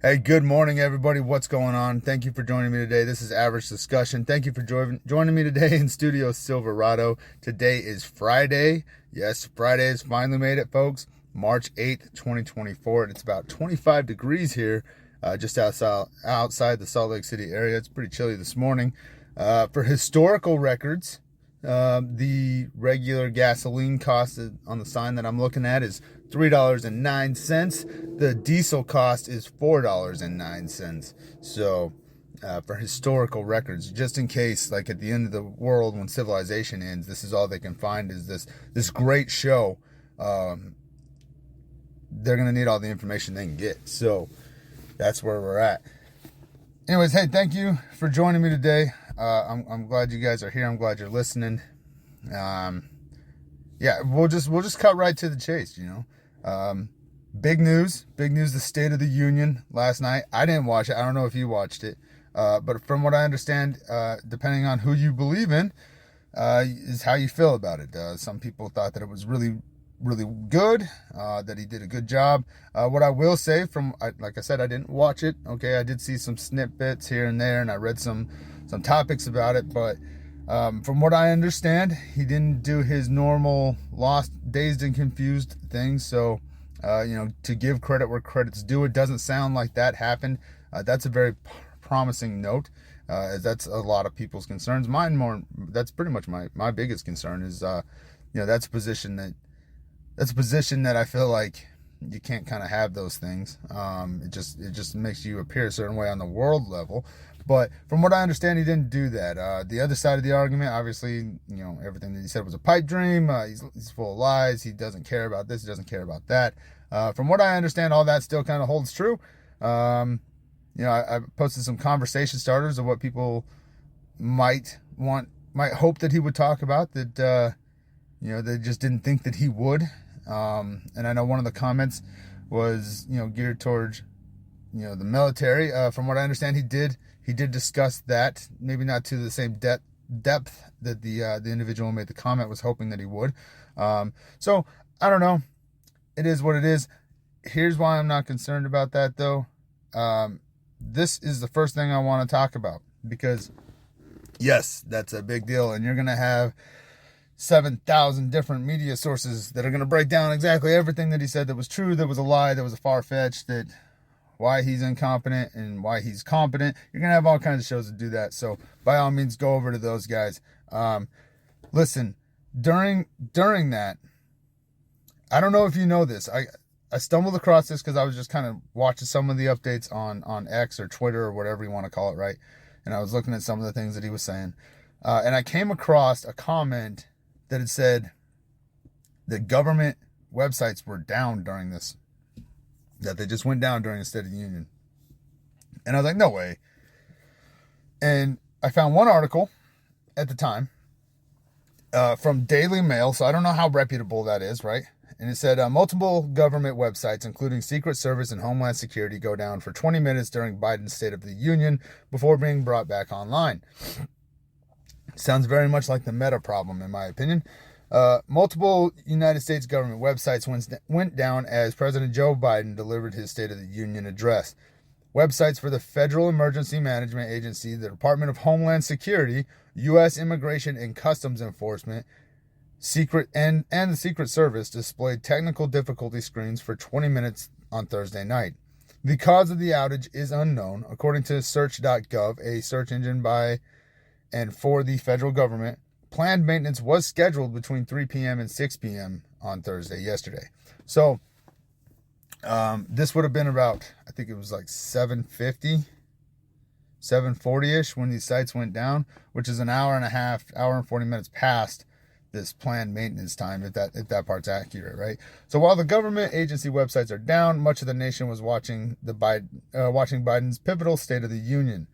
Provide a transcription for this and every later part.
Hey, good morning, everybody. What's going on? Thank you for joining me today. This is Average Discussion. Thank you for joining me today in Studio Silverado. Today is Friday. Yes, Friday has finally made it, folks. March 8th, 2024. And it's about 25 degrees here just outside the Salt Lake City area. It's pretty chilly this morning. For historical records, the regular gasoline cost on the sign that I'm looking at is $3.09. The diesel cost is $4.09. So, for historical records, just in case, like at the end of the world when civilization ends, this is all they can find is this great show. They're gonna need all the information they can get. So that's where we're at. Anyways, hey, thank you for joining me today. I'm glad you guys are here. I'm glad you're listening. Yeah, we'll just cut right to the chase. Big news. The State of the Union last night. I didn't watch it. I don't know if you watched it, but from what I understand, depending on who you believe in, is how you feel about it. Some people thought that it was really good, that he did a good job. What I will say, like I said, I didn't watch it. Okay, I did see some snippets here and there, and I read some topics about it. But from what I understand, he didn't do his normal lost, dazed, and confused thing. So, to give credit where credit's due, it doesn't sound like that happened. That's a very promising note, as that's a lot of people's concerns. That's pretty much my biggest concern is, that's a position that I feel like you can't kind of have those things. It just makes you appear a certain way on the world level. But from what I understand, he didn't do that. The other side of the argument, obviously, everything that he said was a pipe dream. He's full of lies. He doesn't care about this. He doesn't care about that. From what I understand, all that still kind of holds true. I posted some conversation starters of what people might hope that he would talk about that, they just didn't think that he would. And I know one of the comments was, geared towards, the military. From what I understand, he did discuss that, maybe not to the same depth that the individual who made the comment was hoping that he would. So I don't know. It is what it is. Here's why I'm not concerned about that, though. This is the first thing I want to talk about, because yes, that's a big deal, and you're going to have 7,000 different media sources that are going to break down exactly everything that he said that was true, that was a lie, that was a far-fetched, that why he's incompetent and why he's competent. You're going to have all kinds of shows that do that. So by all means, go over to those guys. Listen, during that, I don't know if you know this. I stumbled across this because I was just kind of watching some of the updates on X or Twitter or whatever you want to call it, right? And I was looking at some of the things that he was saying. And I came across a comment that had said that government websites were down during this, that they just went down during the State of the Union. And I was like, no way. And I found one article at the time from Daily Mail, so I don't know how reputable that is, right? And it said, multiple government websites, including Secret Service and Homeland Security, go down for 20 minutes during Biden's State of the Union before being brought back online. Sounds very much like the Meta problem, in my opinion. Multiple United States government websites went down as President Joe Biden delivered his State of the Union address. Websites for the Federal Emergency Management Agency, the Department of Homeland Security, U.S. Immigration and Customs Enforcement, and the Secret Service displayed technical difficulty screens for 20 minutes on Thursday night. The cause of the outage is unknown. According to search.gov, a search engine by and for the federal government, planned maintenance was scheduled between 3 p.m. and 6 p.m. on Thursday, yesterday. So, this would have been about, I think it was like 7:40-ish when these sites went down, which is an hour and 40 minutes past this planned maintenance time, if that part's accurate, right? So while the government agency websites are down, much of the nation was watching Biden's pivotal State of the Union.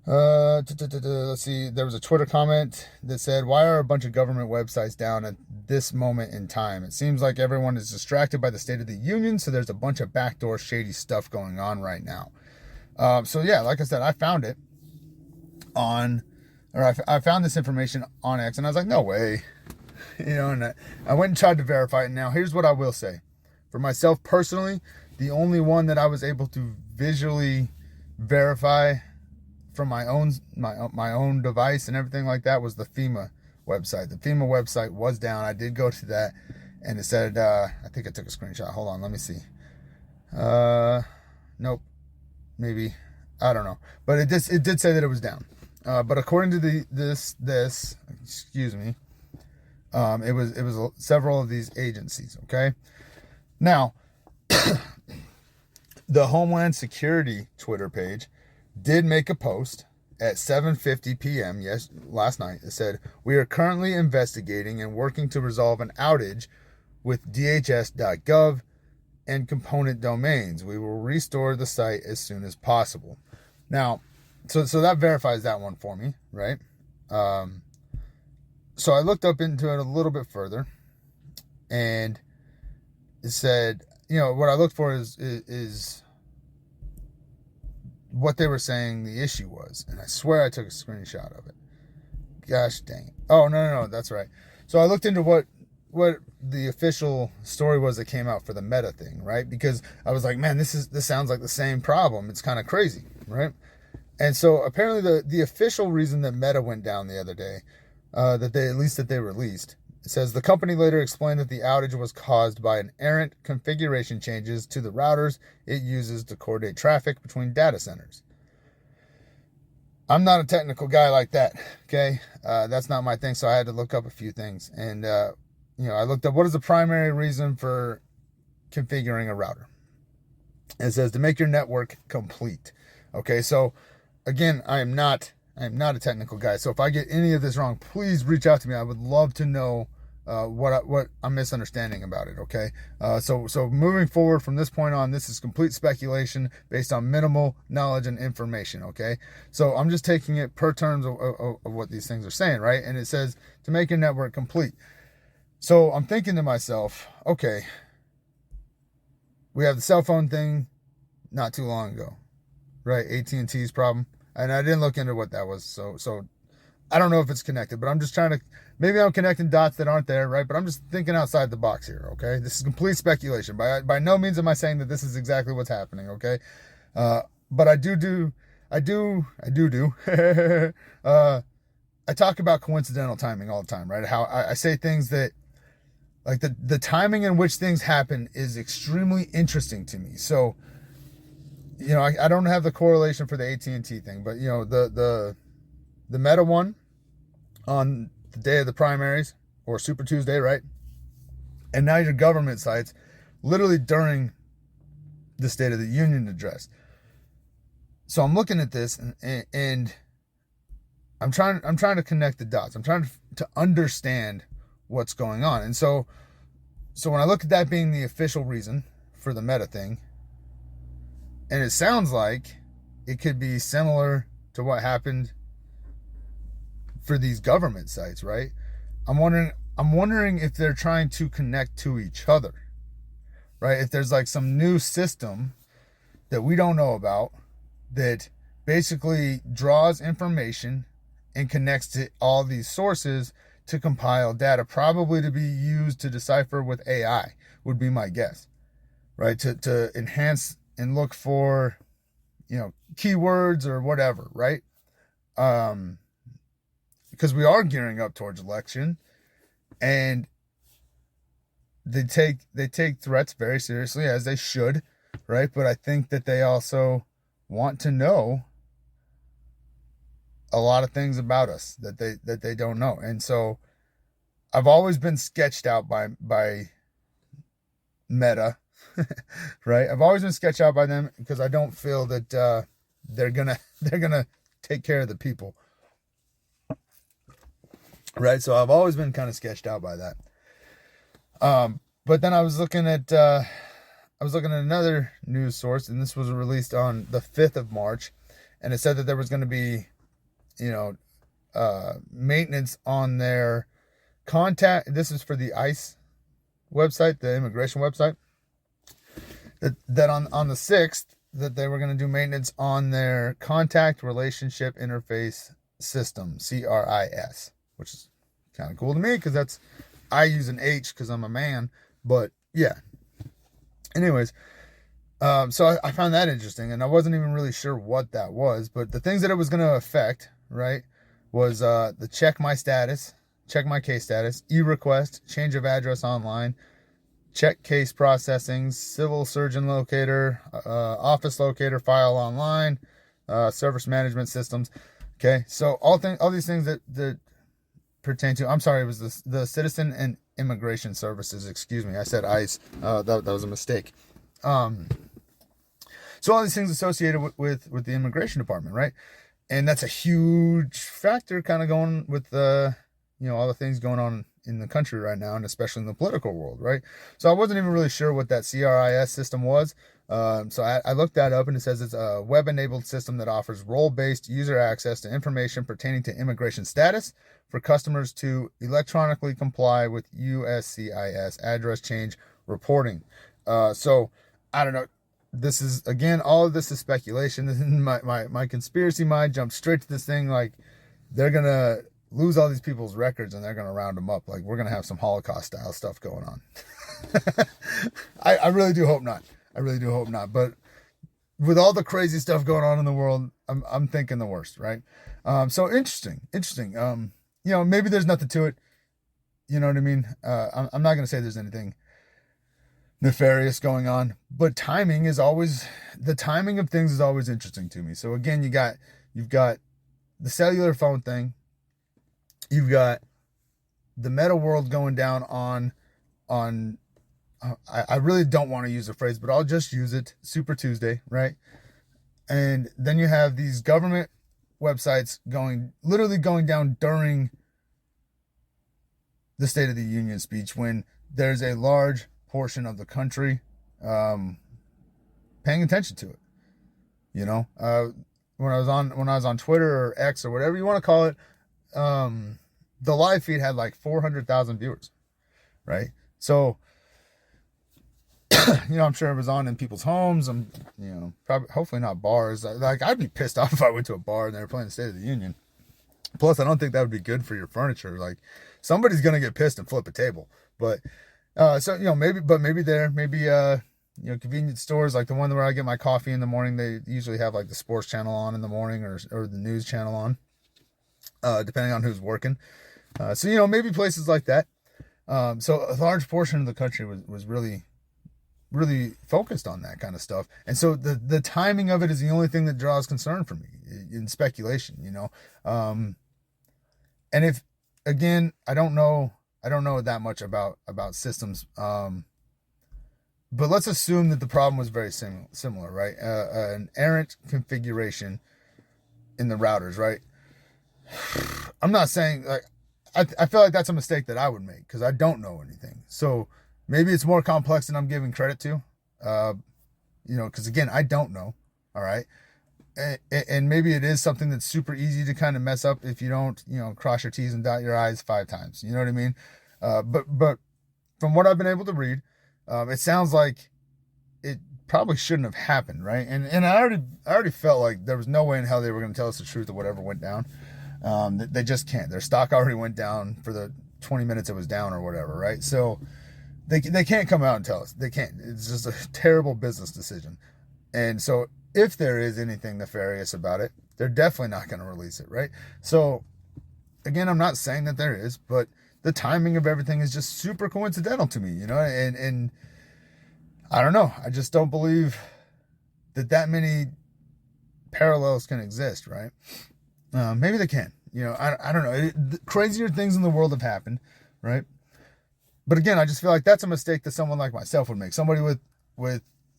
Let's see. There was a Twitter comment that said, "Why are a bunch of government websites down at this moment in time? It seems like everyone is distracted by the State of the Union, so there's a bunch of backdoor shady stuff going on right now." So yeah, like I said, I found it I found this information on X, and I was like, no way. And I went and tried to verify it. Now, here's what I will say. For myself personally, the only one that I was able to visually verify from my own device and everything like that was the FEMA website. The FEMA website was down. I did go to that, and it said, I think I took a screenshot. Hold on, let me see. Nope, maybe, I don't know, but it did say that it was down. But according to this, excuse me, it was several of these agencies. Okay, now the Homeland Security Twitter page did make a post at 7:50 p.m. last night. It said, "We are currently investigating and working to resolve an outage with DHS.gov and component domains. We will restore the site as soon as possible." Now, so that verifies that one for me, right? So I looked up into it a little bit further, and it said, what I looked for is what they were saying the issue was, and I swear I took a screenshot of it. Gosh dang it. Oh, no, that's right. So I looked into what the official story was that came out for the Meta thing, right? Because I was like, man, this sounds like the same problem. It's kind of crazy, right? And so apparently the official reason that Meta went down the other day, that they released, it says the company later explained that the outage was caused by an errant configuration changes to the routers it uses to coordinate traffic between data centers. I'm not a technical guy like that, okay? That's not my thing, so I had to look up a few things. And, I looked up what is the primary reason for configuring a router. And it says to make your network complete. Okay, so again, I am not a technical guy. So if I get any of this wrong, please reach out to me. I would love to know what I'm misunderstanding about it. Okay, so moving forward from this point on, this is complete speculation based on minimal knowledge and information. Okay, so I'm just taking it per terms of what these things are saying, right? And it says to make your network complete. So I'm thinking to myself, okay, we have the cell phone thing not too long ago, right? AT&T's problem, and I didn't look into what that was. So I don't know if it's connected, but I'm just trying to, maybe I'm connecting dots that aren't there, right? But I'm just thinking outside the box here, okay? This is complete speculation. By no means am I saying that this is exactly what's happening, okay? But I do. I talk about coincidental timing all the time, right? How I say things that, like the timing in which things happen is extremely interesting to me. So, I don't have the correlation for the AT&T thing, but the Meta one on the day of the primaries or Super Tuesday, right? And now your government sites literally during the State of the Union address. So I'm looking at this and I'm trying to connect the dots. I'm trying to understand what's going on. And so when I look at that being the official reason for the Meta thing, and it sounds like it could be similar to what happened for these government sites, right? I'm wondering if they're trying to connect to each other, right? If there's like some new system that we don't know about that basically draws information and connects to all these sources to compile data, probably to be used to decipher with AI, would be my guess, right? To enhance and look for, keywords or whatever, right? Because we are gearing up towards election, and they take threats very seriously, as they should, right? But I think that they also want to know a lot of things about us that they don't know. And so I've always been sketched out by Meta, right? I've always been sketched out by them because I don't feel that they're gonna take care of the people, right? So I've always been kind of sketched out by that. But then I was looking at another news source, and this was released on the 5th of March, and it said that there was going to be, maintenance on their contact. This is for the ICE website, the immigration website. That on the 6th, that they were going to do maintenance on their contact relationship interface system, CRIS, which is kind of cool to me because I use an H because I'm a man. But yeah. Anyways, So I found that interesting, and I wasn't even really sure what that was. But the things that it was going to affect, right, was the check my status, check my case status, e-request, change of address online, check case processing, civil surgeon locator, office locator, file online, service management systems. Okay, so all these things that pertain to. I'm sorry, it was the Citizen and Immigration Services. Excuse me, I said ICE. That was a mistake. So all these things associated with the immigration department, right? And that's a huge factor, kind of going with all the things going on in the country right now, and especially in the political world, right? So I wasn't even really sure what that CRIS system was. So I looked that up, and it says it's a web-enabled system that offers role-based user access to information pertaining to immigration status for customers to electronically comply with USCIS address change reporting. So I don't know. This is, again, all of this is speculation. My conspiracy mind jumped straight to this thing like they're gonna lose all these people's records and they're gonna round them up. Like we're gonna have some Holocaust style stuff going on. I really do hope not. I really do hope not. But with all the crazy stuff going on in the world, I'm thinking the worst, right? So interesting. Maybe there's nothing to it. You know what I mean? I'm not gonna say there's anything nefarious going on, but the timing of things is always interesting to me. So again, you've got the cellular phone thing, you've got the meta world going down on I really don't want to use the phrase, but I'll just use it, Super Tuesday, right? And then you have these government websites literally going down during the State of the Union speech, when there's a large portion of the country paying attention to it. When I was on Twitter or X or whatever you want to call it, the live feed had like 400,000 viewers, right? So I'm sure it was on in people's homes. Probably, hopefully not bars. Like, I'd be pissed off if I went to a bar and they were playing the State of the Union. Plus, I don't think that would be good for your furniture. Like, somebody's gonna get pissed and flip a table. But maybe convenience stores like the one where I get my coffee in the morning, they usually have like the sports channel on in the morning, or the news channel on, depending on who's working. Maybe places like that. So a large portion of the country was really, really focused on that kind of stuff. And so the timing of it is the only thing that draws concern for me in speculation, and if, again, I don't know that much about systems. But let's assume that the problem was very similar, right? An errant configuration in the routers, right? I'm not saying, like, I feel like that's a mistake that I would make because I don't know anything. So maybe it's more complex than I'm giving credit to, because again, I don't know. All right. And maybe it is something that's super easy to kind of mess up if you don't, cross your T's and dot your I's 5 times. You know what I mean? But from what I've been able to read, it sounds like it probably shouldn't have happened, right? And I already felt like there was no way in hell they were going to tell us the truth of whatever went down. They just can't. Their stock already went down for the 20 minutes it was down or whatever, right? So they can't come out and tell us. They can't. It's just a terrible business decision. And so if there is anything nefarious about it, they're definitely not going to release it, right? So again, I'm not saying that there is, but the timing of everything is just super coincidental to me, and I don't know. I just don't believe that many parallels can exist, right? Maybe they can, I don't know. Crazier things in the world have happened, right? But again, I just feel like that's a mistake that someone like myself would make. Somebody with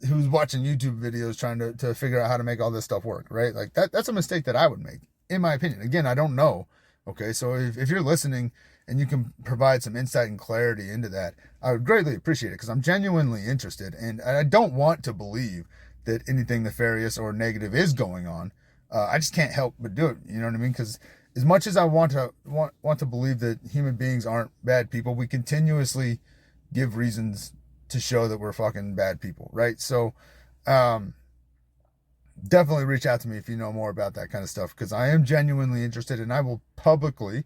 who's watching YouTube videos trying to figure out how to make all this stuff work, right? Like that's a mistake that I would make, in my opinion. Again, I don't know. Okay, so if you're listening and you can provide some insight and clarity into that, I would greatly appreciate it, because I'm genuinely interested, and I don't want to believe that anything nefarious or negative is going on. I just can't help but do it. You know what I mean? Because as much as I want to believe that human beings aren't bad people, we continuously give reasons to show that we're fucking bad people, right? So definitely reach out to me if you know more about that kind of stuff, because I am genuinely interested, and I will publicly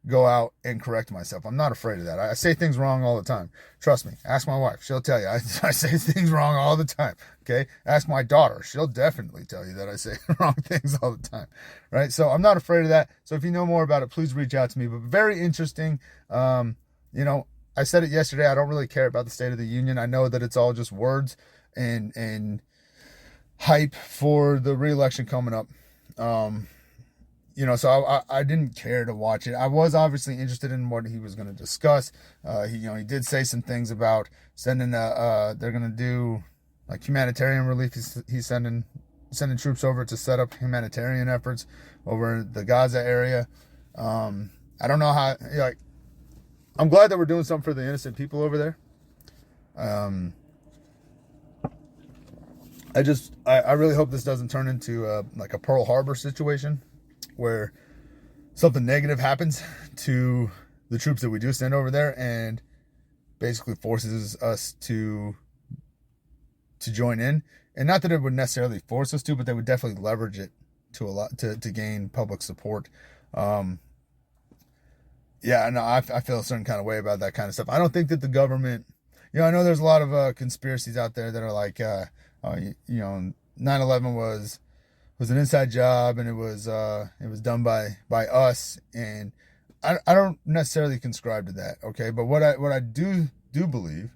go out and correct myself. I'm not afraid of that. I say things wrong all the time. Trust me. Ask my wife. She'll tell you. I say things wrong all the time. Okay? Ask my daughter. She'll definitely tell you that I say wrong things all the time. Right? So I'm not afraid of that. So if you know more about it, please reach out to me. But very interesting. I said it yesterday. I don't really care about the State of the Union. I know that it's all just words and hype for the re-election coming up. So I didn't care to watch it. I was obviously interested in what he was going to discuss. He did say some things about sending they're going to do like humanitarian relief. He's sending troops over to set up humanitarian efforts over the Gaza area. I don't know how, I'm glad that we're doing something for the innocent people over there. I really hope this doesn't turn into like a Pearl Harbor situation where something negative happens to the troops that we do send over there and basically forces us to join in. And not that it would necessarily force us to, but they would definitely leverage it to gain public support. I feel a certain kind of way about that kind of stuff. I don't think that the government, I know there's a lot of conspiracies out there that are like, 9/11 was an inside job and it was done by us, and I don't necessarily subscribe to that. Okay, but what I do believe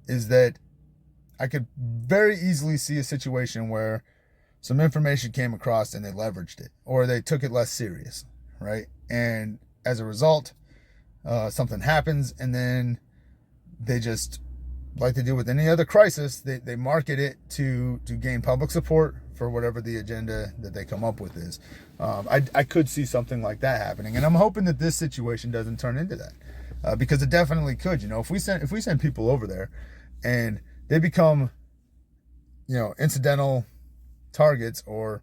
is that I could very easily see a situation where some information came across and they leveraged it, or they took it less serious, right? And as a result, something happens, and then they just, like they do with any other crisis, they market it to gain public support for whatever the agenda that they come up with is. I could see something like that happening, and I'm hoping that this situation doesn't turn into that, because it definitely could. If we send people over there and they become, incidental targets, or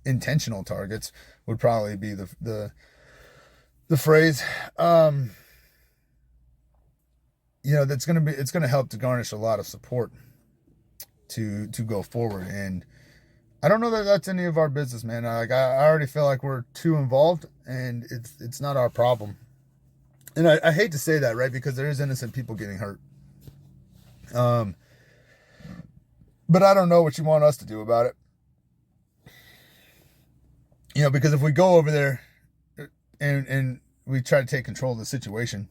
intentional targets would probably be the phrase. It's going to help to garnish a lot of support to go forward. And I don't know that that's any of our business, man. I already feel like we're too involved, and it's not our problem. And I hate to say that, right? Because there is innocent people getting hurt. But I don't know what you want us to do about it. Because if we go over there and we try to take control of the situation,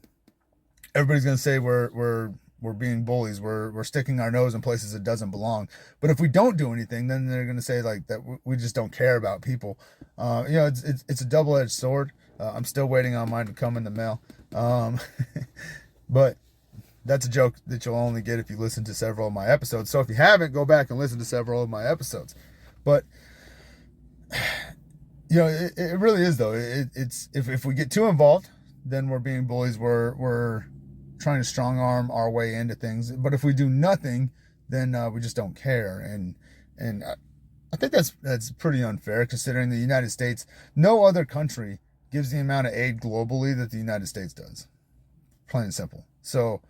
everybody's going to say we're being bullies. We're sticking our nose in places it doesn't belong. But if we don't do anything, then they're going to say like that we just don't care about people. It's a double-edged sword. I'm still waiting on mine to come in the mail. But that's a joke that you'll only get if you listen to several of my episodes. So if you haven't, go back and listen to several of my episodes. But it really is, though. It's if we get too involved, then we're being bullies. We're trying to strong arm our way into things. But if we do nothing, then we just don't care. And I think that's pretty unfair, considering the United States, no other country gives the amount of aid globally that the United States does. Plain and simple. So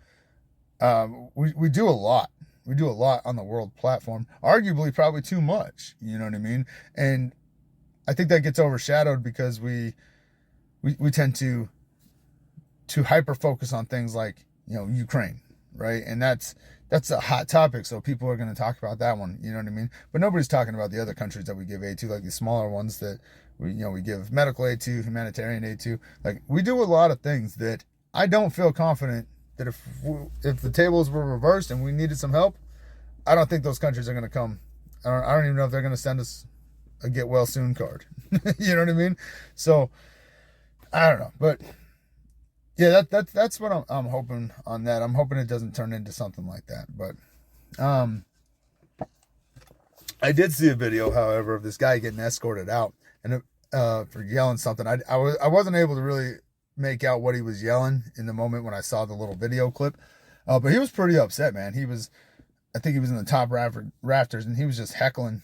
we do a lot. We do a lot on the world platform, arguably probably too much. You know what I mean? And I think that gets overshadowed because we tend to hyper focus on things like, Ukraine, right? And that's a hot topic, so people are going to talk about that one, you know what I mean? But nobody's talking about the other countries that we give aid to, like the smaller ones that we give medical aid to, humanitarian aid to. Like, we do a lot of things that I don't feel confident that if the tables were reversed and we needed some help, I don't think those countries are going to come. I don't even know if they're going to send us a get well soon card. You know what I mean? So I don't know, but yeah, that's what I'm hoping on that. I'm hoping it doesn't turn into something like that. But I did see a video, however, of this guy getting escorted out and for yelling something. I wasn't able to really make out what he was yelling in the moment when I saw the little video clip, but he was pretty upset, man. I think he was in the top rafters, and he was just heckling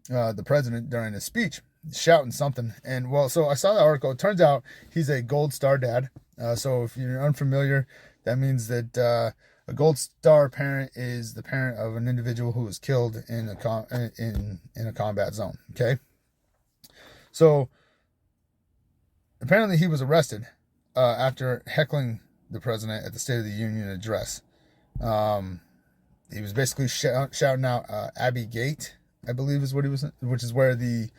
the president during his speech, shouting something. And so I saw the article. It turns out he's a Gold Star dad. So if you're unfamiliar, that means that a Gold Star parent is the parent of an individual who was killed in a combat zone. Okay, so apparently he was arrested after heckling the president at the State of the Union address. He was basically shouting out Abbey Gate, I believe is what he was, which is where the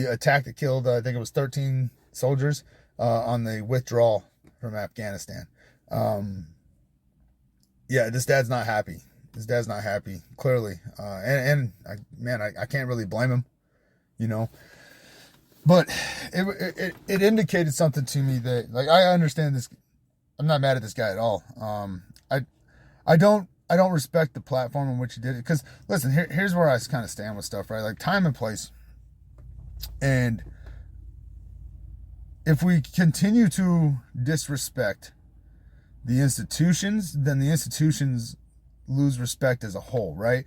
attack that killed, I think it was 13 soldiers on the withdrawal from Afghanistan. Yeah, this dad's not happy. His dad's not happy, clearly. I can't really blame him, you know. But it indicated something to me that, like, I understand this. I'm not mad at this guy at all. I don't respect the platform in which he did it. Because, listen, here's where I kind of stand with stuff, right? Like, time and place. And if we continue to disrespect the institutions, then the institutions lose respect as a whole, right?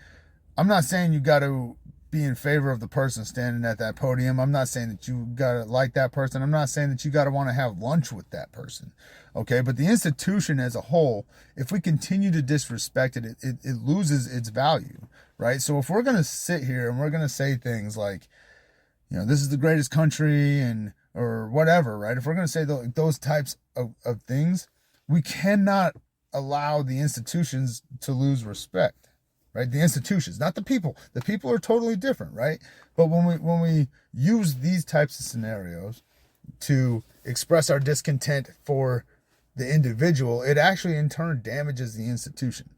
I'm not saying you got to be in favor of the person standing at that podium. I'm not saying that you got to like that person. I'm not saying that you got to want to have lunch with that person. Okay. But the institution as a whole, if we continue to disrespect it, it loses its value, right? So if we're going to sit here and we're going to say things like, you know, this is the greatest country and, or whatever, right? If we're going to say those types of things, we cannot allow the institutions to lose respect, right? The institutions, not the people. The people are totally different, right? But when we use these types of scenarios to express our discontent for the individual, it actually in turn damages the institution.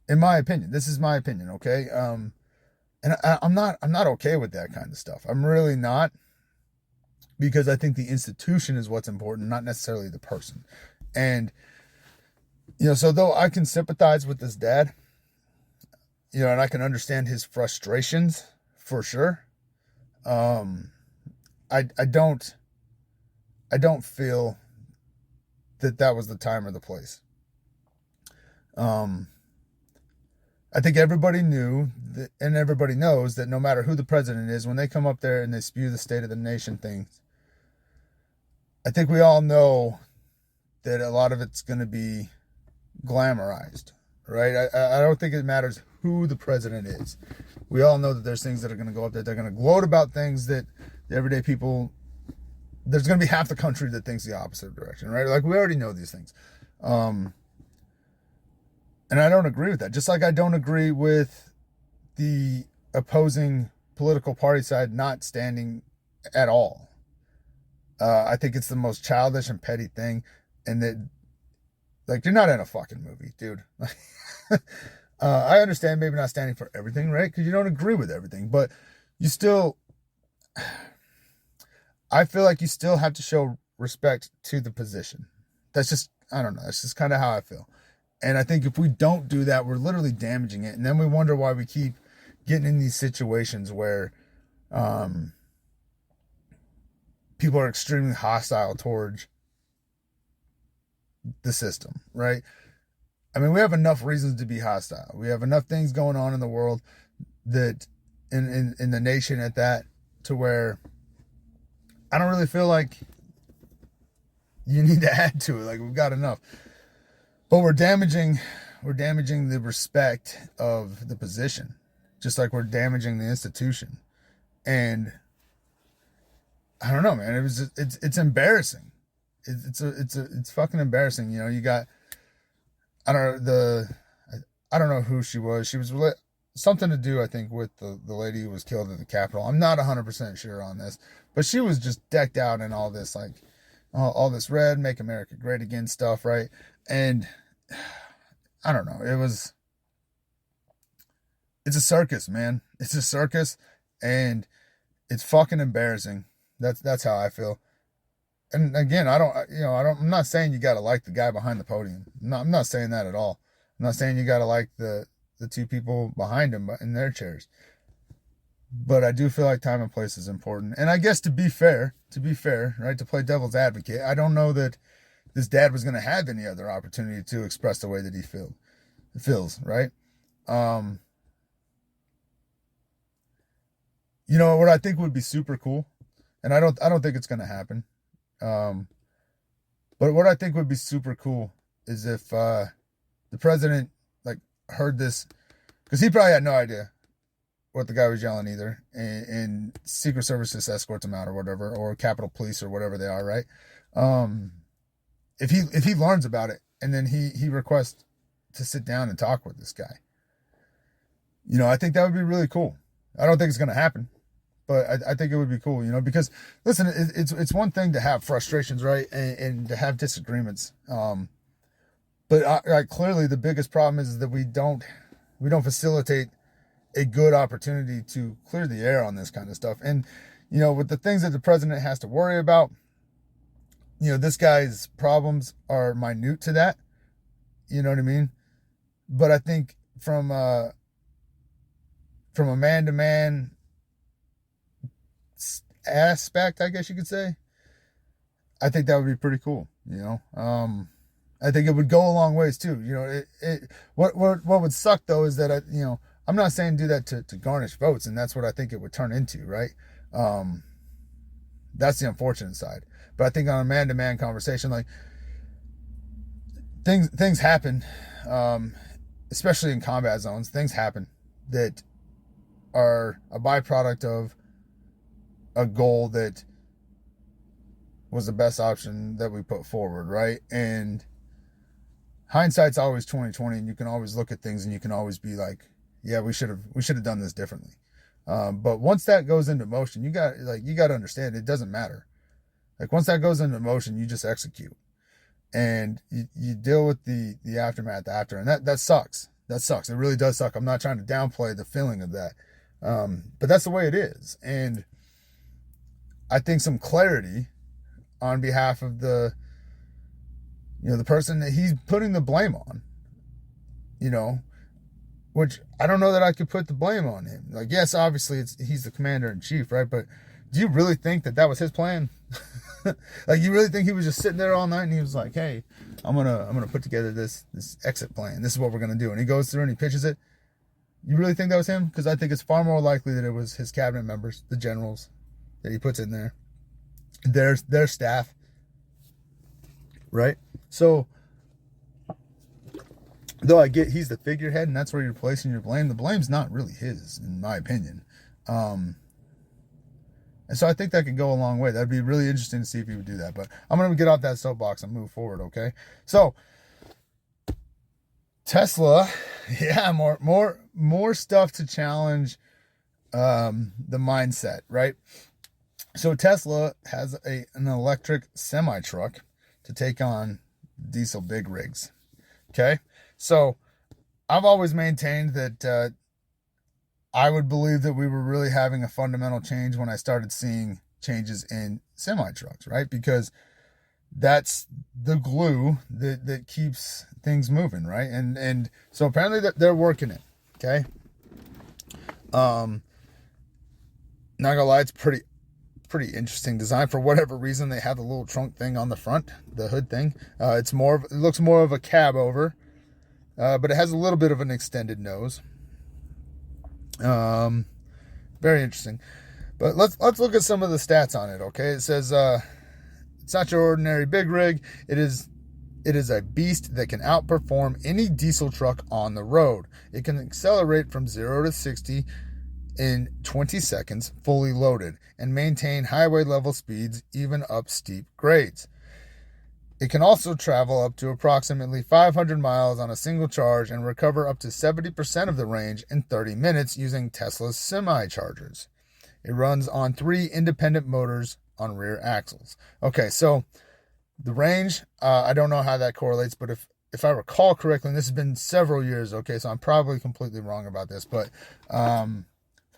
In my opinion, this is my opinion, okay? And I'm not okay with that kind of stuff. I'm really not, because I think the institution is what's important, not necessarily the person. And, you know, so though I can sympathize with this dad, you know, and I can understand his frustrations for sure. I don't feel that was the time or the place. I think everybody knew that, and everybody knows that no matter who the president is, when they come up there and they spew the State of the Nation things, I think we all know that a lot of it's going to be glamorized, right? I don't think it matters who the president is. We all know that there's things that are going to go up there. They're going to gloat about things that the everyday people, there's going to be half the country that thinks the opposite direction, right? Like, we already know these things. And I don't agree with that. Just like I don't agree with the opposing political party side not standing at all. I think it's the most childish and petty thing. And that, like, you're not in a fucking movie, dude. I understand maybe not standing for everything, right? Because you don't agree with everything. But you still, I feel like you still have to show respect to the position. That's just, I don't know. That's just kind of how I feel. And I think if we don't do that, we're literally damaging it. And then we wonder why we keep getting in these situations where people are extremely hostile towards the system, right? I mean, we have enough reasons to be hostile. We have enough things going on in the world that in the nation at that, to where I don't really feel like you need to add to it. Like, we've got enough. But we're damaging the respect of the position, just like we're damaging the institution. And I don't know, man. It's embarrassing. It's fucking embarrassing. You know, you got, I don't know who she was. She was something to do, I think, with the lady who was killed at the Capitol. I'm not 100% sure on this, but she was just decked out in all this, like, all this red, make America great again stuff, right? And I don't know. It's a circus, man. It's a circus, and it's fucking embarrassing. That's how I feel. And again, I'm not saying you got to like the guy behind the podium. No, I'm not saying that at all. I'm not saying you got to like the two people behind him in their chairs. But I do feel like time and place is important. And I guess to be fair, right, to play devil's advocate, I don't know that this dad was going to have any other opportunity to express the way that he feels, right? You know what I think would be super cool, and I don't think it's going to happen. But what I think would be super cool is if the president, like, heard this, because he probably had no idea what the guy was yelling either, and Secret Service just escorts him out or whatever, or Capitol Police or whatever they are, right? Um, if he learns about it and then he requests to sit down and talk with this guy, I think that would be really cool. I don't think it's going to happen, but I think it would be cool, because listen, it's one thing to have frustrations, right, and to have disagreements. But clearly the biggest problem is that we don't facilitate a good opportunity to clear the air on this kind of stuff. And with the things that the president has to worry about, this guy's problems are minute to that. You know what I mean? But I think from a man-to-man aspect, I guess you could say, I think that would be pretty cool. I think it would go a long ways too. What would suck though is that I'm not saying do that to garnish votes, and that's what I think it would turn into, right? That's the unfortunate side. But I think on a man-to-man conversation, like things happen, especially in combat zones. Things happen that are a byproduct of a goal that was the best option that we put forward, right? And hindsight's always 20/20, and you can always look at things and you can always be like, yeah, we should have done this differently. But once that goes into motion, you got to understand it doesn't matter. Like once that goes into motion, you just execute, and you deal with the aftermath after, and that sucks. That sucks. It really does suck. I'm not trying to downplay the feeling of that, but that's the way it is. And I think some clarity on behalf of the person that he's putting the blame on, which I don't know that I could put the blame on him. Like, yes, obviously he's the commander in chief, right? But do you really think that was his plan? Like, you really think he was just sitting there all night and he was like, hey, I'm gonna put together this exit plan. This is what we're gonna do. And he goes through and he pitches it. You really think that was him? Because I think it's far more likely that it was his cabinet members, the generals that he puts in there, their staff, right? So, though I get he's the figurehead and that's where you're placing your blame, the blame's not really his, in my opinion. And so I think that could go a long way. That'd be really interesting to see if he would do that. But I'm going to get off that soapbox and move forward, okay? So, Tesla, yeah, more stuff to challenge the mindset, right? So Tesla has an electric semi-truck to take on diesel big rigs, okay? So I've always maintained that I would believe that we were really having a fundamental change when I started seeing changes in semi-trucks, right? Because that's the glue that keeps things moving, right? And so apparently they're working it, okay? Not gonna lie, it's pretty interesting design. For whatever reason, they have the little trunk thing on the front, the hood thing. It looks more of a cab over, but it has a little bit of an extended nose. Very interesting. But let's look at some of the stats on it, okay? It says it's not your ordinary big rig. It is a beast that can outperform any diesel truck on the road. It can accelerate from 0 to 60 in 20 seconds fully loaded and maintain highway level speeds even up steep grades. It can also travel up to approximately 500 miles on a single charge and recover up to 70% of the range in 30 minutes using Tesla's semi-chargers. It runs on 3 independent motors on rear axles. Okay, so the range, I don't know how that correlates, but if I recall correctly, and this has been several years, okay, so I'm probably completely wrong about this, but from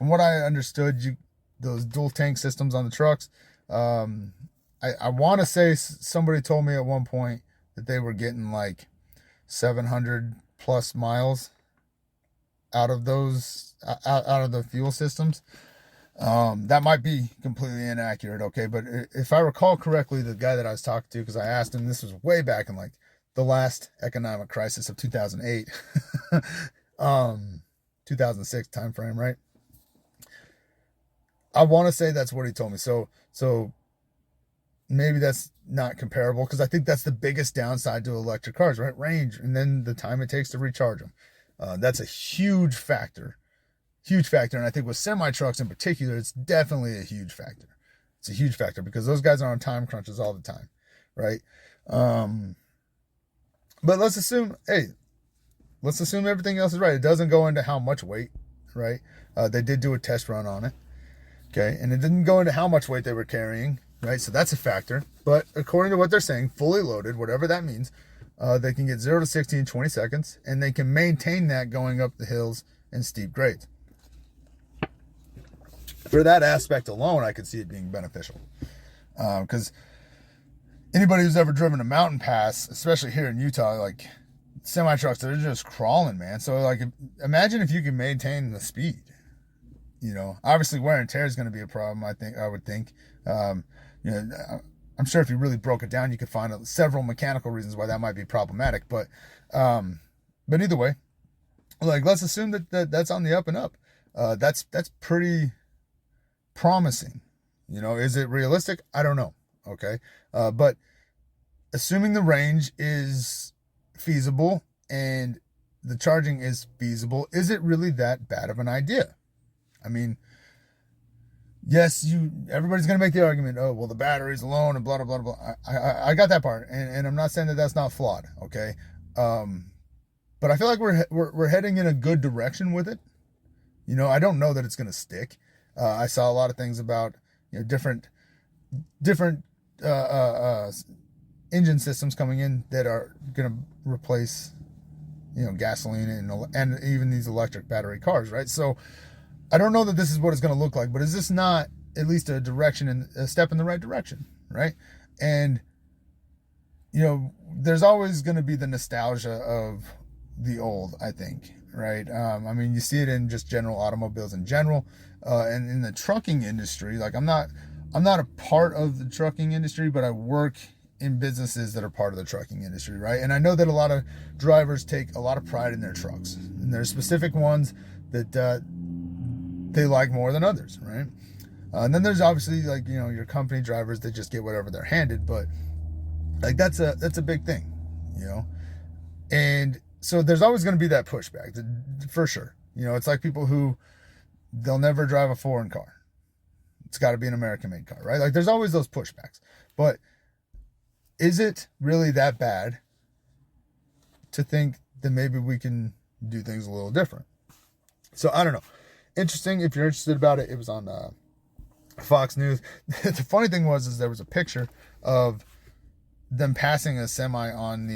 what I understood, those dual tank systems on the trucks, I want to say somebody told me at one point that they were getting like 700 plus miles out of those, out of the fuel systems. That might be completely inaccurate, okay? But if I recall correctly, the guy that I was talking to, because I asked him, this was way back in like the last economic crisis of 2008, 2006 timeframe, right? I want to say that's what he told me. So maybe that's not comparable, because I think that's the biggest downside to electric cars, right? Range, and then the time it takes to recharge them. That's a huge factor huge factor. And I think with semi trucks in particular, it's definitely a huge factor. It's a huge factor because those guys are on time crunches all the time, right? But let's assume everything else is right. It doesn't go into how much weight, right? They did do a test run on it, okay? And it didn't go into how much weight they were carrying, right? So that's a factor. But according to what they're saying, fully loaded, whatever that means, they can get 0 to 60 in 20 seconds, and they can maintain that going up the hills and steep grades. For that aspect alone, I could see it being beneficial. Because anybody who's ever driven a mountain pass, especially here in Utah, like semi trucks, they're just crawling, man. So like, imagine if you can maintain the speed. You know, obviously wear and tear is going to be a problem. I would think. You know, I'm sure if you really broke it down, you could find several mechanical reasons why that might be problematic. But either way, like let's assume that that's on the up and up. That's pretty promising. You know, is it realistic? I don't know. Okay. But assuming the range is feasible and the charging is feasible, is it really that bad of an idea? I mean, yes, everybody's going to make the argument, oh, well, the batteries alone and blah, blah, blah, blah. I got that part. And I'm not saying that that's not flawed. Okay. But I feel like we're heading in a good direction with it. You know, I don't know that it's going to stick. I saw a lot of things about, you know, different engine systems coming in that are going to replace, you know, gasoline and even these electric battery cars, right? So I don't know that this is what it's going to look like, but is this not at least a direction and a step in the right direction, right? And, you know, there's always going to be the nostalgia of the old, I think, right? I mean, you see it in just general automobiles in general, and in the trucking industry. Like I'm not a part of the trucking industry, but I work in businesses that are part of the trucking industry, right? And I know that a lot of drivers take a lot of pride in their trucks, and there's specific ones that they like more than others, right? And then there's obviously, like, you know, your company drivers that just get whatever they're handed, but like that's a big thing, you know? And so there's always going to be that pushback, for sure. You know, it's like people who they'll never drive a foreign car. It's got to be an American-made car, right? Like there's always those pushbacks. But is it really that bad to think that maybe we can do things a little different? So I don't know. Interesting. If you're interested about it, it was on Fox News. The funny thing was there was a picture of them passing a semi on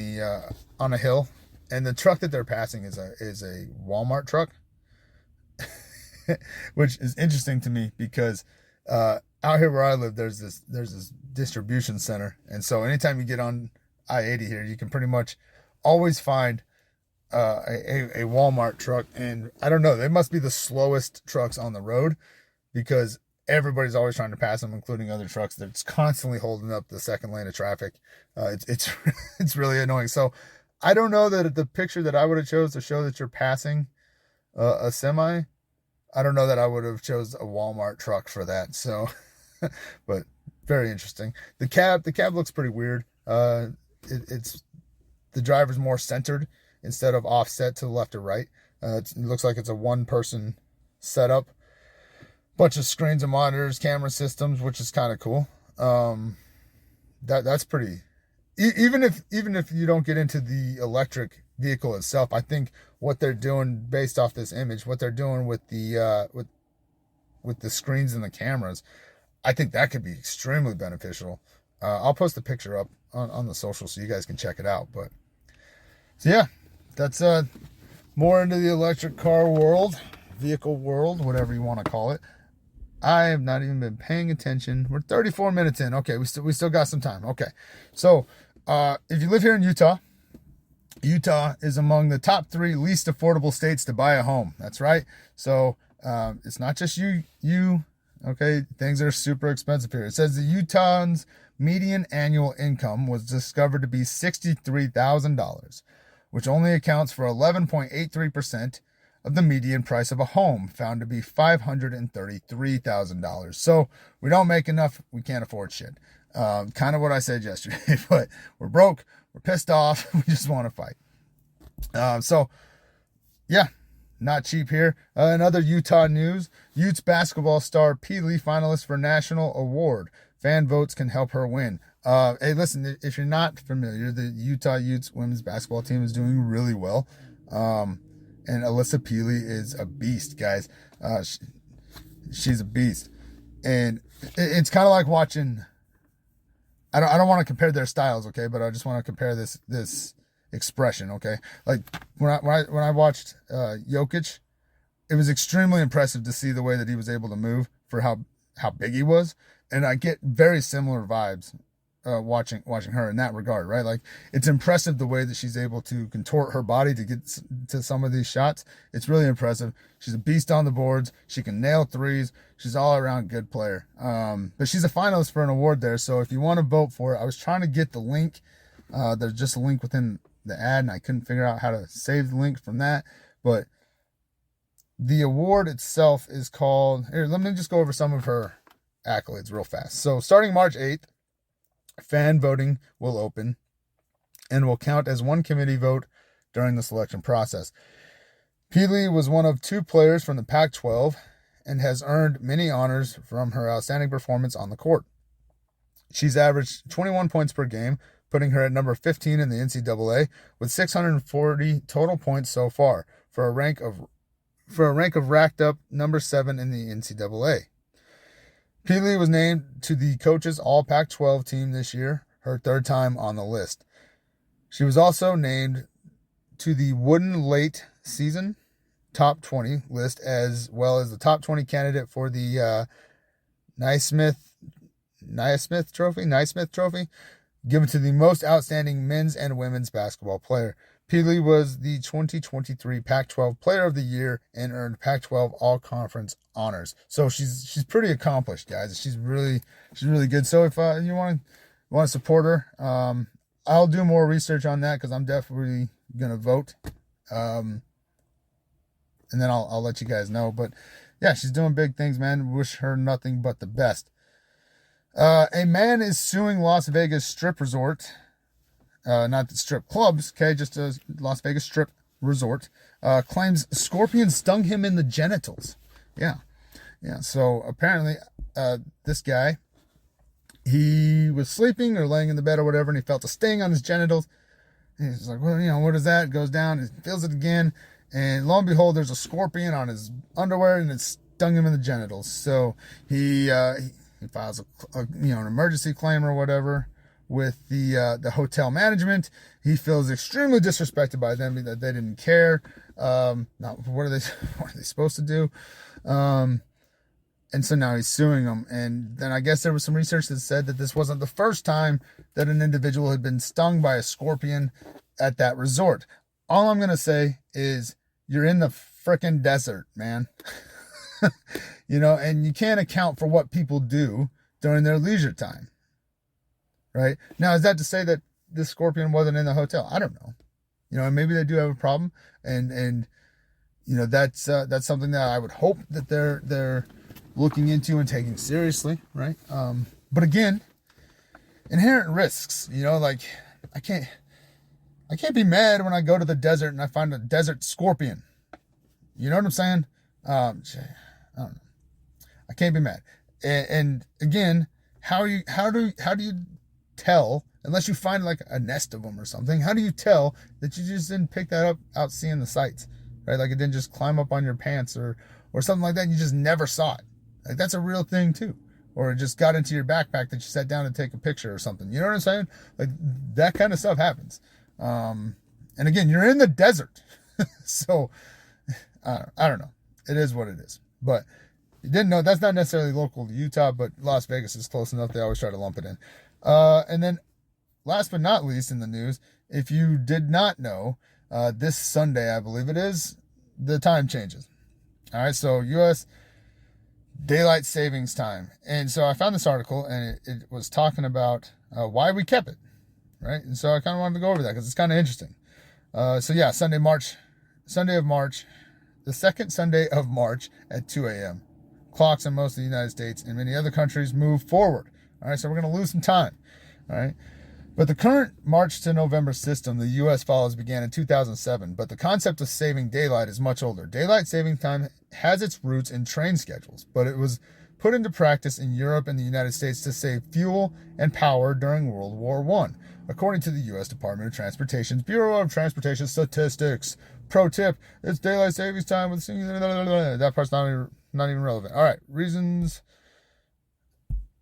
a hill, and the truck that they're passing is a Walmart truck, which is interesting to me because out here where I live, there's this distribution center, and so anytime you get on I-80 here, you can pretty much always find a Walmart truck. And I don't know, they must be the slowest trucks on the road because everybody's always trying to pass them, including other trucks that's constantly holding up the second lane of traffic. It's really annoying. So I don't know that the picture that I would have chose to show that you're passing a semi, I don't know that I would have chose a Walmart truck for that. So, but very interesting. The cab looks pretty weird. It's the driver's more centered instead of offset to the left or right. It looks like it's a one-person setup. Bunch of screens and monitors, camera systems, which is kind of cool. That's pretty. Even if you don't get into the electric vehicle itself, I think what they're doing based off this image, what they're doing with the with the screens and the cameras, I think that could be extremely beneficial. I'll post the picture up on the social so you guys can check it out. But so yeah, that's more into the electric car world, vehicle world, whatever you want to call it. I have not even been paying attention. We're 34 minutes in. Okay, we still got some time. Okay, so if you live here in Utah, Utah is among the top 3 least affordable states to buy a home. That's right. So it's not just you. Okay, things are super expensive here. It says the Utahns' median annual income was discovered to be $63,000, which only accounts for 11.83% of the median price of a home, found to be $533,000. So we don't make enough. We can't afford shit. Kind of what I said yesterday, but we're broke. We're pissed off. We just want to fight. So yeah, not cheap here. In other Utah news, Utes basketball star Peely finalist for national award. Fan votes can help her win. Hey, listen, if you're not familiar, the Utah Utes women's basketball team is doing really well. And Alyssa Peely is a beast, guys. She's a beast. And it's kind of like watching, I don't want to compare their styles, okay, but I just want to compare this expression, okay? Like when I watched Jokic, it was extremely impressive to see the way that he was able to move for how big he was, and I get very similar vibes watching her in that regard, right? Like it's impressive the way that she's able to contort her body to get to some of these shots. It's really impressive. She's a beast on the boards. She can nail threes. She's all around good player. But she's a finalist for an award there. So if you want to vote for it, I was trying to get the link. There's just a link within the ad, and I couldn't figure out how to save the link from that. But the award itself is called, here, let me just go over some of her accolades real fast. So starting March 8th, fan voting will open and will count as one committee vote during the selection process. Peely was one of 2 players from the Pac-12 and has earned many honors from her outstanding performance on the court. She's averaged 21 points per game, putting her at number 15 in the NCAA with 640 total points so far for a rank of racked up number 7 in the NCAA. Peely was named to the coaches All Pac-12 team this year, her 3rd time on the list. She was also named to the Wooden Late Season Top 20 list, as well as the top 20 candidate for the Naismith Trophy, given to the most outstanding men's and women's basketball player. Peely was the 2023 Pac-12 Player of the Year and earned Pac-12 All-Conference honors. So she's pretty accomplished, guys. She's really good. So if you want to support her, I'll do more research on that because I'm definitely gonna vote, and then I'll let you guys know. But yeah, she's doing big things, man. Wish her nothing but the best. A man is suing Las Vegas strip resort. Not the strip clubs, okay, just a Las Vegas strip resort, claims scorpion stung him in the genitals. Yeah. So apparently, this guy, he was sleeping or laying in the bed or whatever, and he felt a sting on his genitals. And he's like, well, what is that? Goes down, he feels it again, and lo and behold, there's a scorpion on his underwear, and it stung him in the genitals. So he files an emergency claim or whatever with the hotel management. He feels extremely disrespected by them, that they didn't care. What are they supposed to do? And so now he's suing them. And then I guess there was some research that said that this wasn't the first time that an individual had been stung by a scorpion at that resort. All I'm going to say is you're in the frickin' desert, man. And you can't account for what people do during their leisure time. Right? Now, is that to say that this scorpion wasn't in the hotel? I don't know. And maybe they do have a problem, and that's something that I would hope that they're looking into and taking seriously, right? But again, inherent risks. Like I can't be mad when I go to the desert and I find a desert scorpion. You know what I'm saying? I don't know. I can't be mad. And again, how do you tell, unless you find like a nest of them or something, how do you tell that you just didn't pick that up out seeing the sights, right? Like it didn't just climb up on your pants or something like that, and you just never saw it. Like that's a real thing too. Or it just got into your backpack that you sat down to take a picture or something. You know what I'm saying? Like that kind of stuff happens. And again, you're in the desert. So I don't know. It is what it is. But you didn't know, that's not necessarily local to Utah, but Las Vegas is close enough. They always try to lump it in. And then last but not least in the news, if you did not know, this Sunday, I believe it is, the time changes. All right. So U.S. daylight savings time. And so I found this article, and it was talking about why we kept it. Right. And so I kind of wanted to go over that because it's kind of interesting. So yeah, Sunday of March, the second Sunday of March at 2 a.m. Clocks in most of the United States and many other countries move forward. All right, so we're going to lose some time. All right. But the current March to November system the U.S. follows began in 2007, but the concept of saving daylight is much older. Daylight saving time has its roots in train schedules, but it was put into practice in Europe and the United States to save fuel and power during World War I, according to the U.S. Department of Transportation's Bureau of Transportation Statistics. Pro tip, it's daylight savings time with that part's not even relevant. All right, reasons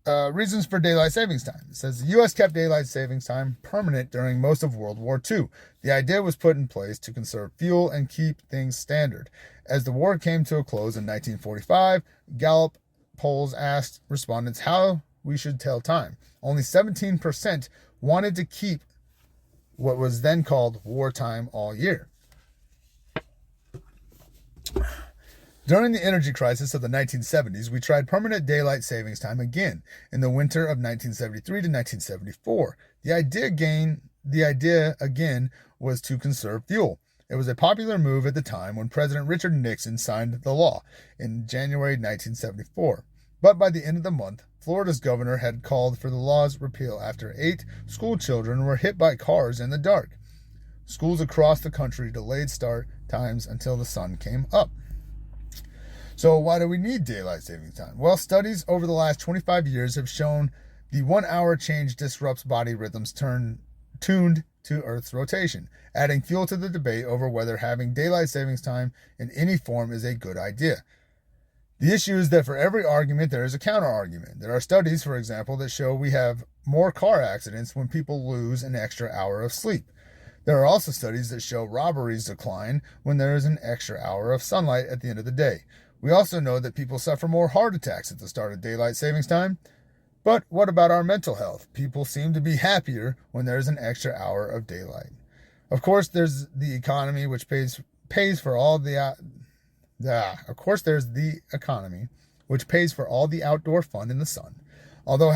for daylight savings time. It says the U.S. kept daylight savings time permanent during most of World War II. The idea was put in place to conserve fuel and keep things standard. As the war came to a close in 1945, Gallup polls asked respondents how we should tell time. Only 17% wanted to keep what was then called wartime all year. During the energy crisis of the 1970s, we tried permanent daylight savings time again in the winter of 1973 to 1974. The idea again was to conserve fuel. It was a popular move at the time when President Richard Nixon signed the law in January 1974. But by the end of the month, Florida's governor had called for the law's repeal after 8 school children were hit by cars in the dark. Schools across the country delayed start times until the sun came up. So why do we need daylight saving time? Well, studies over the last 25 years have shown the 1 hour change disrupts body rhythms tuned to Earth's rotation, adding fuel to the debate over whether having daylight savings time in any form is a good idea. The issue is that for every argument, there is a counter-argument. There are studies, for example, that show we have more car accidents when people lose an extra hour of sleep. There are also studies that show robberies decline when there is an extra hour of sunlight at the end of the day. We also know that people suffer more heart attacks at the start of daylight savings time. But what about our mental health? People seem to be happier when there's an extra hour of daylight. Of course, there's the economy, which pays for all the outdoor fun in the sun. Although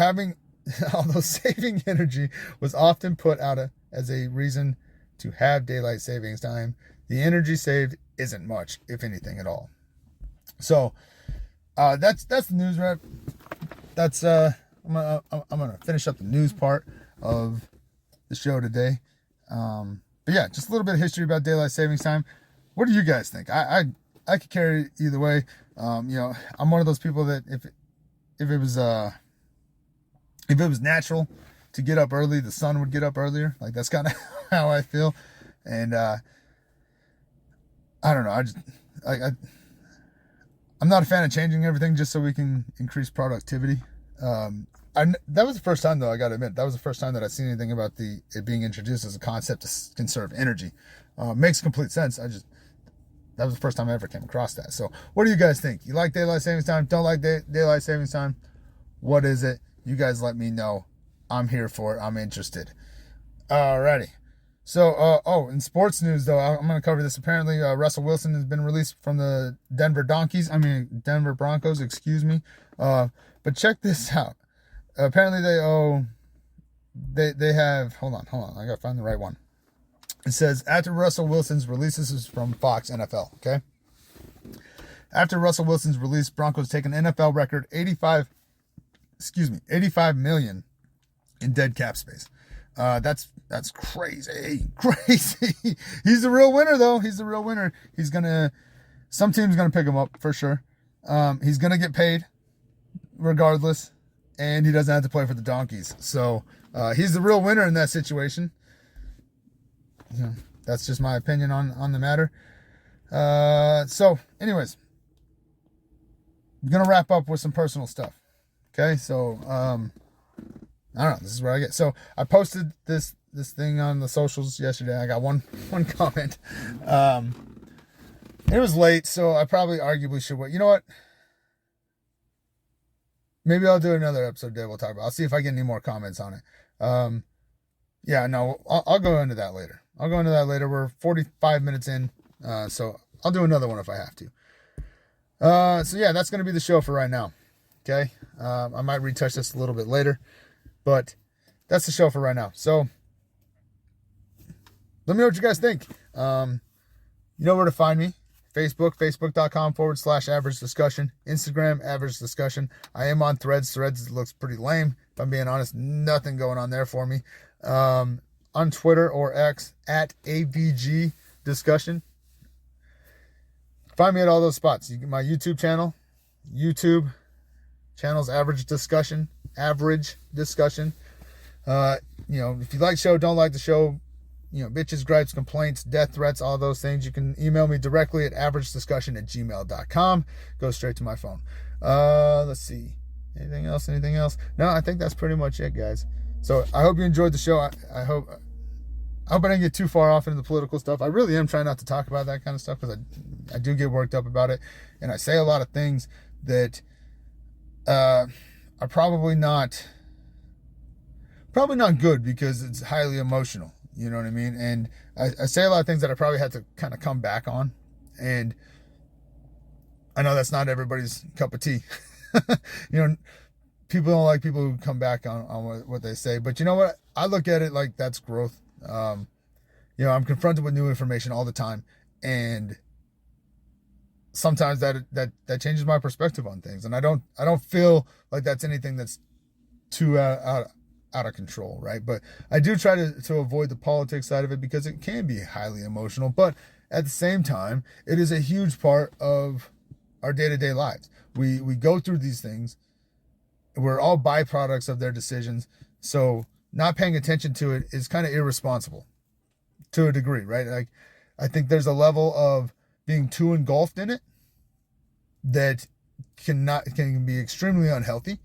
saving energy was often put out as a reason to have daylight savings time, the energy saved isn't much, if anything at all. So that's the news wrap. That's I'm gonna finish up the news part of the show today. But yeah, just a little bit of history about daylight savings time. What do you guys think? I could carry it either way. I'm one of those people that if it was natural to get up early, the sun would get up earlier. Like that's kind of how I feel. And I don't know. I'm not a fan of changing everything just so we can increase productivity. That was the first time, though, I got to admit, that was the first time that I've seen anything about it being introduced as a concept to conserve energy. Makes complete sense. That was the first time I ever came across that. So what do you guys think? You like daylight savings time? Don't like daylight savings time? What is it? You guys let me know. I'm here for it. I'm interested. Alrighty. So, in sports news, though, I'm going to cover this. Apparently, Russell Wilson has been released from the Denver Broncos, excuse me. But check this out. Apparently, they have, hold on, I got to find the right one. It says, after Russell Wilson's release, this is from Fox NFL, okay? After Russell Wilson's release, Broncos take an NFL record 85 million in dead cap space. That's crazy. He's the real winner, though. He's the real winner. Some team's gonna pick him up for sure. He's gonna get paid regardless, and he doesn't have to play for the Donkeys. So he's the real winner in that situation. That's just my opinion on the matter. So anyways, I'm gonna wrap up with some personal stuff. Okay, so I don't know. This is where I get. So I posted this thing on the socials yesterday. I got one comment. It was late, so I probably arguably should wait. You know what? Maybe I'll do another episode today. We'll talk about. I'll see if I get any more comments on it. I'll go into that later. We're 45 minutes in, so I'll do another one if I have to. So yeah, that's gonna be the show for right now. Okay. I might retouch this a little bit later. But that's the show for right now. So let me know what you guys think. You know where to find me. Facebook, facebook.com/average discussion. Instagram, average discussion. I am on Threads. Threads looks pretty lame. If I'm being honest, nothing going on there for me. on Twitter or X at AVG Discussion. Find me at all those spots. You get my YouTube channel's Average Discussion. If you like the show, don't like the show, bitches, gripes, complaints, death threats, all those things, you can email me directly at averagediscussion@gmail.com. Go straight to my phone. Let's see. Anything else? No, I think that's pretty much it, guys. So I hope you enjoyed the show. I hope I didn't get too far off into the political stuff. I really am trying not to talk about that kind of stuff because I do get worked up about it. And I say a lot of things that are probably not good because it's highly emotional. You know what I mean? And I say a lot of things that I probably had to kind of come back on. And I know that's not everybody's cup of tea. People don't like people who come back on what they say. But you know what? I look at it like that's growth. I'm confronted with new information all the time. And sometimes that changes my perspective on things. And I don't feel like that's anything that's too out of control, right? But I do try to avoid the politics side of it because it can be highly emotional. But at the same time, it is a huge part of our day-to-day lives. We go through these things. We're all byproducts of their decisions. So not paying attention to it is kind of irresponsible to a degree, right? Like, I think there's a level of being too engulfed in it that can be extremely unhealthy.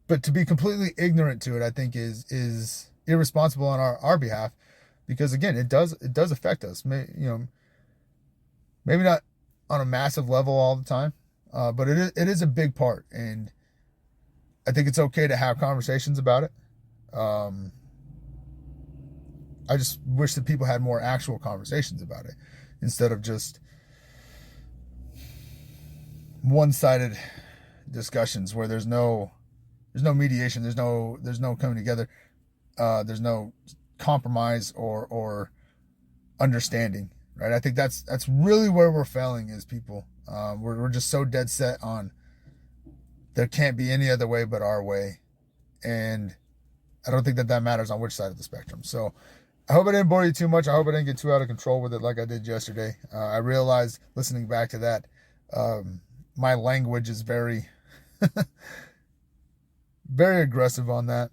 But to be completely ignorant to it, I think is irresponsible on our behalf, because again, it does affect us. Maybe not on a massive level all the time, but it is a big part, and I think it's okay to have conversations about it. I just wish that people had more actual conversations about it instead of just one-sided discussions where there's no mediation, there's no coming together, there's no compromise or understanding, right? I think that's really where we're failing as people. We're just so dead set on there can't be any other way but our way, and I don't think that matters on which side of the spectrum. So I hope I didn't bore you too much. I hope I didn't get too out of control with it like I did yesterday. I realized listening back to that, my language is very very aggressive on that,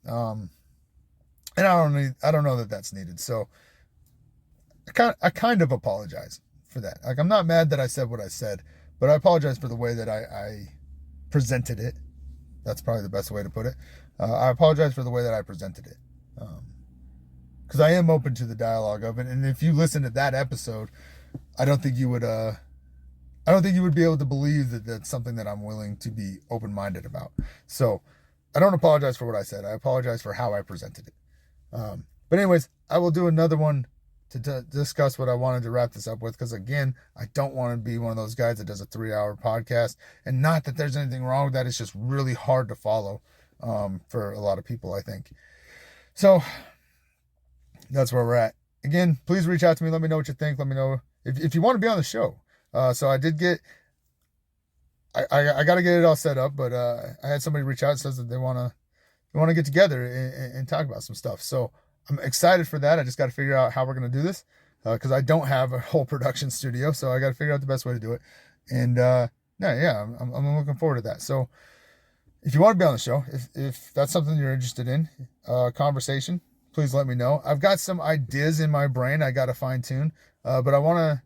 and I don't know that that's needed. So I kind of apologize for that. Like, I'm not mad that I said what I said, but I apologize for the way that I presented it. That's probably the best way to put it. I apologize for the way that I presented it, because I am open to the dialogue of it. And if you listen to that episode, I don't think you would be able to believe that that's something that I'm willing to be open-minded about. So I don't apologize for what I said. I apologize for how I presented it. But anyways, I will do another one to discuss what I wanted to wrap this up with, because again, I don't want to be one of those guys that does a 3-hour podcast. And not that there's anything wrong with that. It's just really hard to follow for a lot of people, I think. So that's where we're at. Again, please reach out to me. Let me know what you think. Let me know if you want to be on the show. So I did get, I got to get it all set up, but I had somebody reach out and says that they want to get together and talk about some stuff. So I'm excited for that. I just got to figure out how we're going to do this, because I don't have a whole production studio. So I got to figure out the best way to do it. And I'm looking forward to that. So if you want to be on the show, if that's something you're interested in, conversation, please let me know. I've got some ideas in my brain I got to fine tune, but I want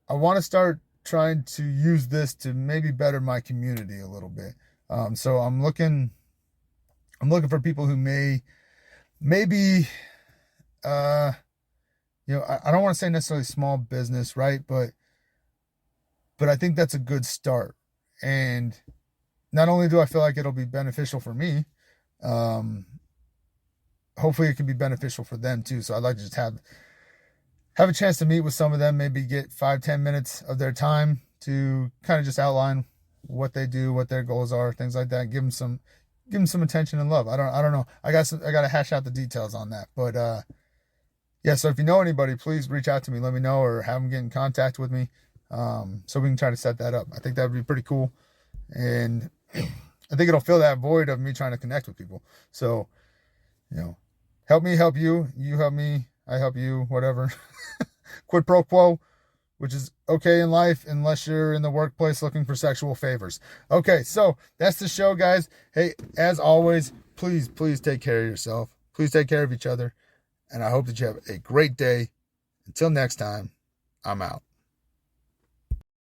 to start trying to use this to maybe better my community a little bit. So I'm looking for people who maybe, I don't want to say necessarily small business, right? But I think that's a good start. And not only do I feel like it'll be beneficial for me, hopefully it can be beneficial for them too. So I'd like to just have a chance to meet with some of them, maybe get 5-10 minutes of their time to kind of just outline what they do, what their goals are, things like that. Give them some attention and love. I don't know. I got to hash out the details on that. But so if you know anybody, please reach out to me, let me know, or have them get in contact with me, so we can try to set that up. I think that would be pretty cool. And I think it'll fill that void of me trying to connect with people. So, help me, help you. You help me, I help you, whatever. Quid pro quo, which is okay in life unless you're in the workplace looking for sexual favors. Okay, so that's the show, guys. Hey, as always, please take care of yourself. Please take care of each other. And I hope that you have a great day. Until next time, I'm out.